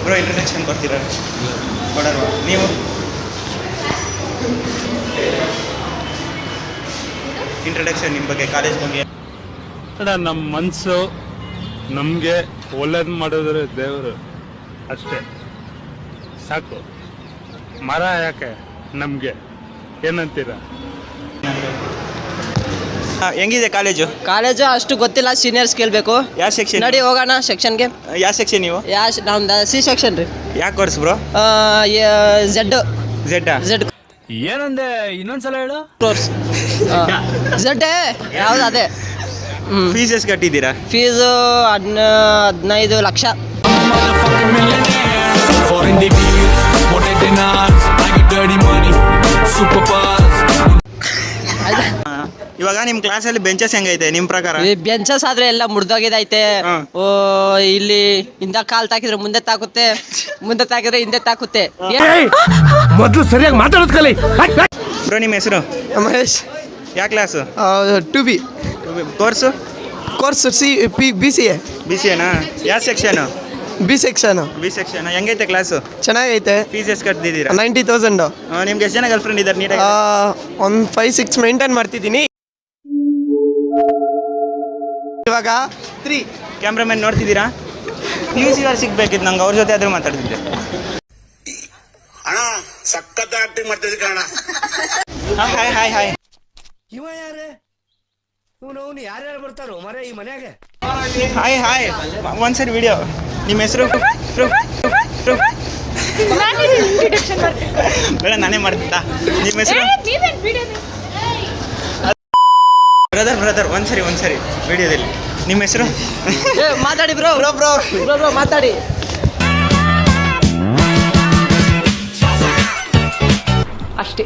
Bro introduction ಕೊಡ್ತೀರಾ? ಕೊಡಲ್ವಾ ನೀವು? Introduction ನಿಮ್ಮ ಬಗ್ಗೆ, ಕಾಲೇಜ್ ಬಗ್ಗೆ. ನಮ್ಮ ಮನಸ್ಸು ನಮಗೆ ಒಳ್ಳೇದು ಮಾಡಿದ್ರೆ ದೇವರು ಅಷ್ಟೇ ಸಾಕು. ಮರ ಯಾಕೆ ನಮಗೆ, ಏನಂತೀರ? ಹೆಂಗಿದೆ ಕಾಲೇಜು? ಕಾಲೇಜು ಅಷ್ಟು ಗೊತ್ತಿಲ್ಲ, ಸೀನಿಯರ್ಸ್ ಕೇಳಬೇಕು. ಯಾವ ಸೆಕ್ಷನ್? ನಡಿ ಹೋಗೋಣ ಸೆಕ್ಷನ್ಗೆ. ಯಾವ ಸೆಕ್ಷನ್ ನೀವು? ನಮ್ದು ಸಿ ಸೆಕ್ಷನ್ ರೀ. ಯಾವ ಕೋರ್ಸ್ ಬ್ರೋ? ಝೆಡ್. ಝೆಡ್ ಏನಂದೆ ಇನ್ನೊಂದ್ಸಲ ಹೇಳು. ಕೋರ್ಸ್ ಝೆಡ್ ಯಾವ್ದು ಅದೇ. ಫೀಸ್ ಎಷ್ಟು ಕಟ್ಟಿದ್ದೀರಾ? ಫೀಸು 15 ಲಕ್ಷ. ಇವಾಗ ನಿಮ್ಮ ಕ್ಲಾಸಲ್ಲಿ ಬೆಂಚಸ್ ಹೆಂಗೈತೆ ನಿಮ್ಮ ಪ್ರಕಾರ? ಈ ಬೆಂಚಸ್ ಆದ್ರೆ ಎಲ್ಲ ಮುರಿದೋಗಿದೈತೆ. ಓ ಇಲ್ಲಿ ಹಿಂದ ಕಾಲ್ ತಾಕಿದ್ರೆ ಮುಂದೆ ತಾಕುತ್ತೆ, ಮುಂದೆ ತಾಕಿದ್ರೆ ಹಿಂದೆ ತಾಕುತ್ತೆ. ಮೊದಲು ಸರಿಯಾಗಿ ಮಾತಾಡೋದು ಕಲಿ. ಬ್ರೋ ನಿಮ್ಮ ಹೆಸರು? ಮಹೇಶ್. ಯಾವ class? 2B. Course? Course BCA. BCAನಾ? ಯಾವ section? B section. B section. ಹೆಂಗೈತೆ ಕ್ಲಾಸು? ಚೆನ್ನಾಗೈತೆ. ಫೀಸ್ ಎಷ್ಟು ಕಟ್ಟಿದ್ದೀರಾ? 90,000. ನಿಮ್ಗೆ ಎಷ್ಟು ಜನ ಗರ್ಲ್ ಫ್ರೆಂಡ್ ಇದ್ದಾರೆ? ನೀಟಾಗಿ ಒಂದು 5-6 ಮೇಂಟೈನ್ ಮಾಡ್ತಿದ್ದೀನಿ. ಇವಾಗ 3. ಕ್ಯಾಮ್ರಾಮನ್ ನೋಡ್ತಿದ್ದೀರಾ? PUC ಅವ್ರು ಸಿಗ್ಬೇಕಿತ್ತು ನಂಗೆ, ಅವ್ರ ಜೊತೆ ಆದರೂ ಮಾತಾಡ್ತಿದ್ದೆ. ಅಣ್ಣ ಸಖತ್ ಆಕ್ಟಿಂಗ್ ಮಾಡ್ತಿದ್ದೆ ಕಣ. Hi hi hi. ಇವ ಯಾರೇ? ಇವನು ಯಾರ್ಯಾರು ಬರ್ತಾರೋ ಮರೆ ಈ ಮನ್ಯಾಗೆ? Hi hi. ಒಂದ್ಸರಿ ವಿಡಿಯೋ. ನಿಮ್ಮ ಹೆಸರು? ಬೇಡ ನಾನೇ ಮಾಡ್ತಿದ್ದ. ನಿಮ್ಮ ಹೆಸರು? ಬ್ರದರ್ ಒಂದ್ಸರಿ ವಿಡಿಯೋದಲ್ಲಿ. ನಿಮ್ಮ ಹೆಸರು? ಮಾತಾಡಿ ಬ್ರೋ ಮಾತಾಡಿ. ಅಷ್ಟೇ.